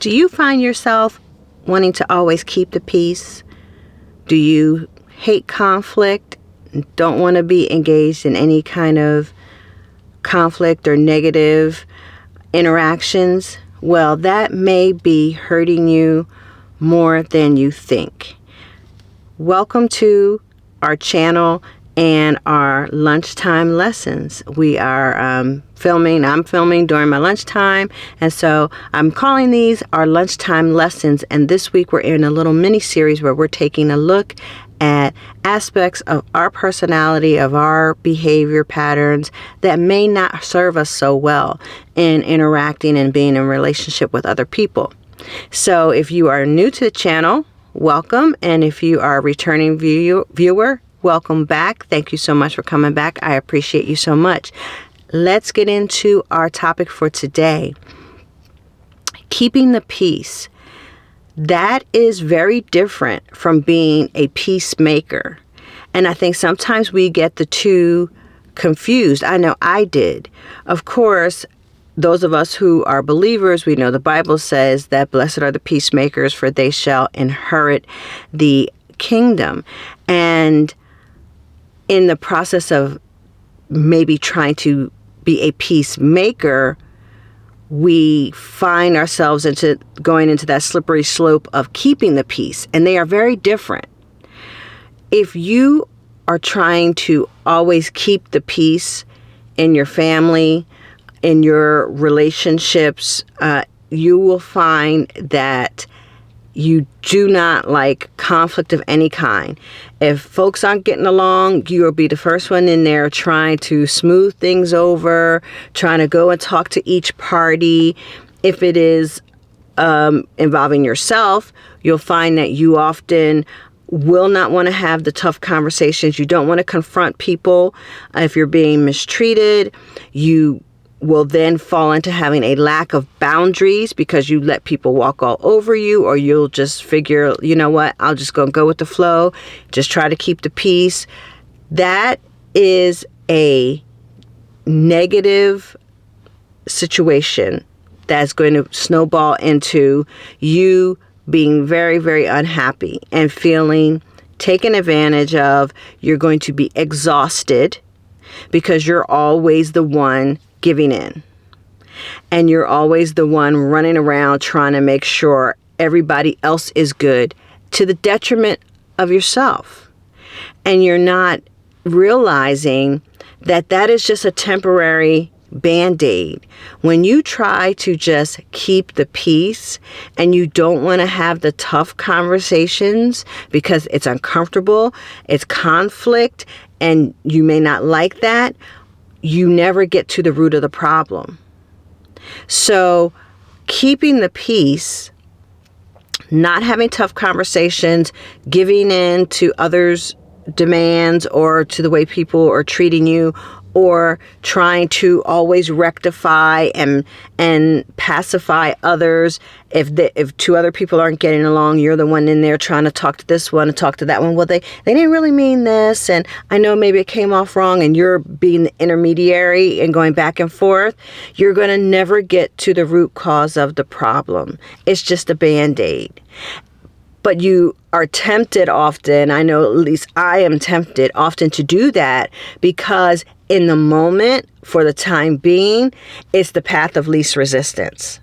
Do you find yourself wanting to always keep the peace? Do you hate conflict? Don't want to be engaged in any kind of conflict or negative interactions? Well, that may be hurting you more than you think. Welcome to our channel and our lunchtime lessons. We are I'm filming during my lunchtime, and so I'm calling these our lunchtime lessons. And this week we're in a little mini series where we're taking a look at aspects of our personality, of our behavior patterns that may not serve us so well in interacting and being in relationship with other people. So if you are new to the channel, welcome. And if you are a returning viewer, welcome back. Thank you so much for coming back. I appreciate you so much. Let's get into our topic for today. Keeping the peace. That is very different from being a peacemaker. And I think sometimes we get the two confused. I know I did. Of course, those of us who are believers, we know the Bible says that blessed are the peacemakers, for they shall inherit the kingdom. And in the process of maybe trying to be a peacemaker, we find ourselves going into that slippery slope of keeping the peace, and they are very different. If you are trying to always keep the peace in your family, in your relationships, you will find that you do not like conflict of any kind. If folks aren't getting along, you will be the first one in there trying to smooth things over, trying to go and talk to each party. If it is involving yourself, you'll find that you often will not want to have the tough conversations. You don't want to confront people. If you're being mistreated, you will then fall into having a lack of boundaries because you let people walk all over you, or you'll just figure, you know what, I'll just go with the flow, just try to keep the peace. That is a negative situation that's going to snowball into you being very, very unhappy and feeling taken advantage of. You're going to be exhausted because you're always the one giving in. And you're always the one running around trying to make sure everybody else is good to the detriment of yourself. And you're not realizing that that is just a temporary Band-Aid. When you try to just keep the peace and you don't want to have the tough conversations because it's uncomfortable, it's conflict, and you may not like that, you never get to the root of the problem. So keeping the peace, not having tough conversations, giving in to others' demands or to the way people are treating you, or trying to always rectify and pacify others. If two other people aren't getting along, you're the one in there trying to talk to this one and talk to that one. Well, they didn't really mean this, and I know maybe it came off wrong, and you're being the intermediary and going back and forth. You're going to never get to the root cause of the problem. It's just a Band-Aid. But you are tempted often, I know at least I am tempted often to do that, because in the moment, for the time being, it's the path of least resistance.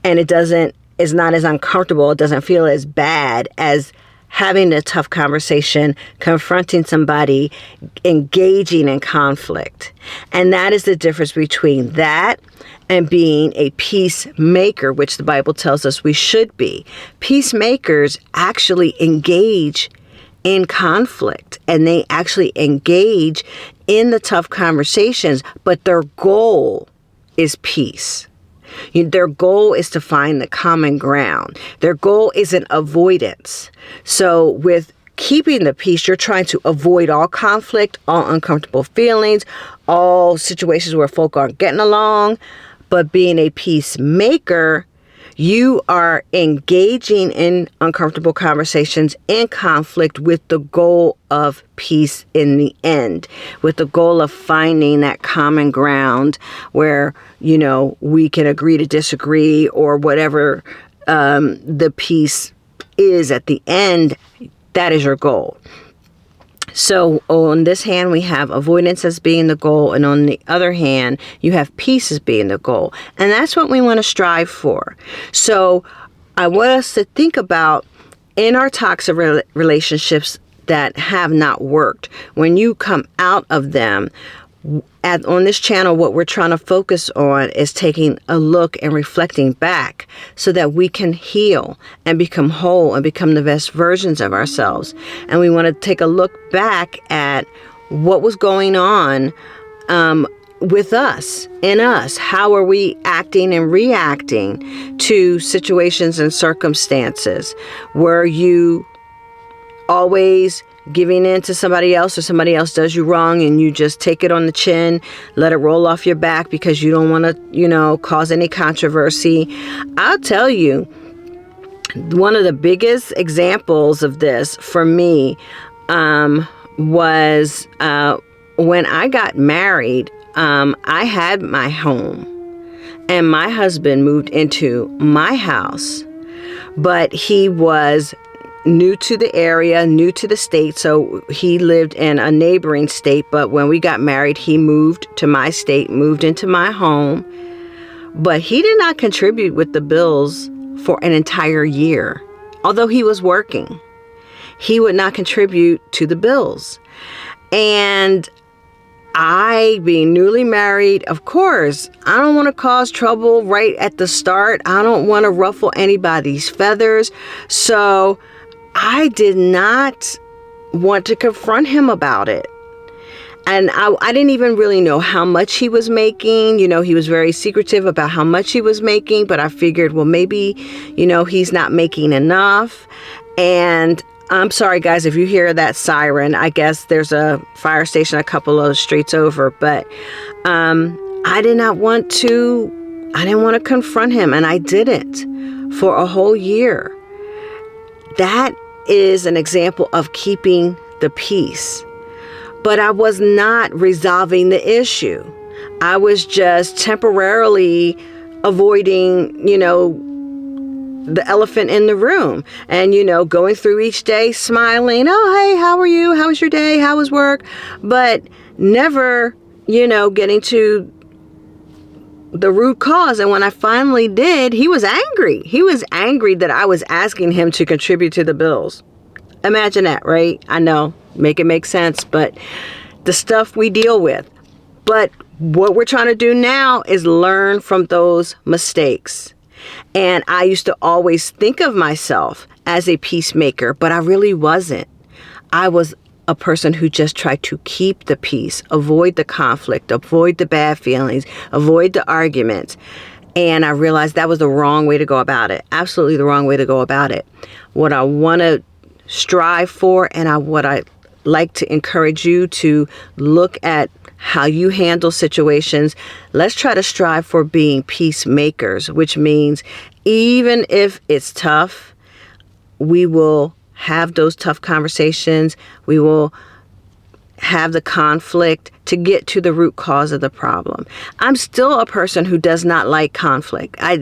And it's not as uncomfortable, it doesn't feel as bad as having a tough conversation, confronting somebody, engaging in conflict. And that is the difference between that and being a peacemaker, which the Bible tells us we should be. Peacemakers actually engage in conflict, and they actually engage in the tough conversations, but their goal is peace. Their goal is to find the common ground. Their goal isn't avoidance. So with keeping the peace, you're trying to avoid all conflict, all uncomfortable feelings, all situations where folk aren't getting along. But being a peacemaker, you are engaging in uncomfortable conversations and conflict with the goal of peace in the end, with the goal of finding that common ground where, we can agree to disagree, or whatever the peace is at the end, that is your goal. So on this hand, we have avoidance as being the goal. And on the other hand, you have peace as being the goal. And that's what we want to strive for. So I want us to think about in our toxic relationships that have not worked, when you come out of them, on this channel, what we're trying to focus on is taking a look and reflecting back so that we can heal and become whole and become the best versions of ourselves. And we want to take a look back at what was going on with us, in us. How are we acting and reacting to situations and circumstances? Were you always giving in to somebody else, or somebody else does you wrong and you just take it on the chin, let it roll off your back because you don't want to, cause any controversy? I'll tell you, one of the biggest examples of this for me was when I got married. I had my home and my husband moved into my house, but he was new to the area, new to the state. So he lived in a neighboring state. But when we got married, he moved to my state, moved into my home. But he did not contribute with the bills for an entire year. Although he was working, he would not contribute to the bills. And I, being newly married, of course, I don't want to cause trouble right at the start. I don't want to ruffle anybody's feathers. So I did not want to confront him about it. And I didn't even really know how much he was making. He was very secretive about how much he was making, but I figured, well, maybe, he's not making enough. And I'm sorry, guys, if you hear that siren. I guess there's a fire station a couple of streets over, but I didn't want to confront him, and I didn't for a whole year. That is an example of keeping the peace. But I was not resolving the issue. I was just temporarily avoiding, the elephant in the room and, going through each day smiling. Oh, hey, how are you? How was your day? How was work? But never, getting to the root cause. And when I finally did, he was angry. He was angry that I was asking him to contribute to the bills. Imagine that, right? I know, make it make sense, but the stuff we deal with. But what we're trying to do now is learn from those mistakes. And I used to always think of myself as a peacemaker, but I really wasn't. I was a person who just tried to keep the peace, avoid the conflict, avoid the bad feelings, avoid the arguments. And I realized that was the wrong way to go about it. Absolutely the wrong way to go about it. What I want to strive for, and what I like to encourage you to look at how you handle situations. Let's try to strive for being peacemakers, which means even if it's tough, we will have those tough conversations. We will have the conflict to get to the root cause of the problem. I'm still a person who does not like conflict. I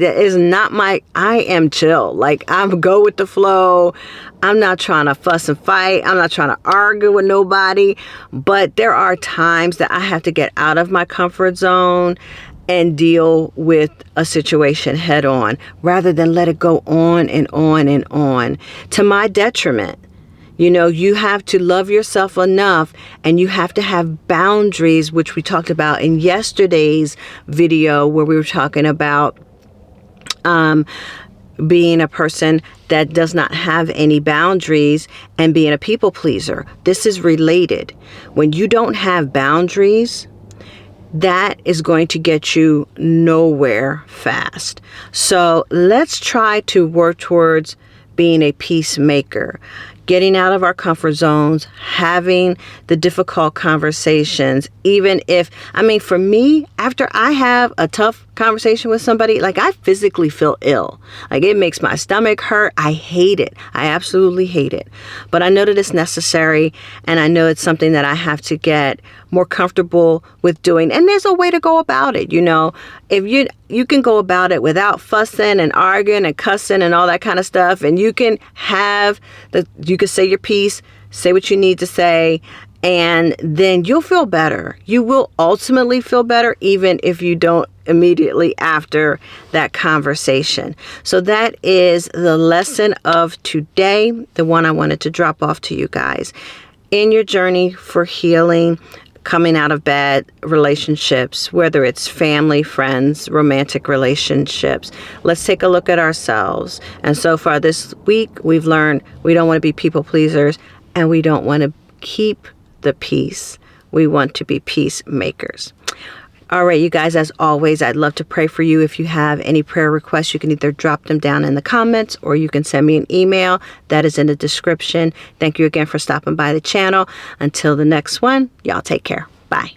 am chill. Like, I'm go with the flow. I'm not trying to fuss and fight. I'm not trying to argue with nobody. But there are times that I have to get out of my comfort zone and deal with a situation head on, rather than let it go on and on and on to my detriment. You have to love yourself enough, and you have to have boundaries, which we talked about in yesterday's video, where we were talking about being a person that does not have any boundaries and being a people pleaser. This is related. When you don't have boundaries, that is going to get you nowhere fast. So let's try to work towards being a peacemaker, getting out of our comfort zones, having the difficult conversations. Even if, for me, after I have a tough conversation with somebody, like, I physically feel ill. Like, it makes my stomach hurt. I hate it. I absolutely hate it. But I know that it's necessary, and I know it's something that I have to get more comfortable with doing. And there's a way to go about it. If you can go about it without fussing and arguing and cussing and all that kind of stuff. And you can say your piece, say what you need to say, and then you'll feel better. You will ultimately feel better, even if you don't immediately after that conversation. So that is the lesson of today, the one I wanted to drop off to you guys. In your journey for healing, coming out of bad relationships, whether it's family, friends, romantic relationships, let's take a look at ourselves. And so far this week, we've learned we don't want to be people pleasers, and we don't want to keep the peace. We want to be peacemakers. All right, you guys, as always, I'd love to pray for you. If you have any prayer requests, you can either drop them down in the comments or you can send me an email. That is in the description. Thank you again for stopping by the channel. Until the next one, y'all take care. Bye.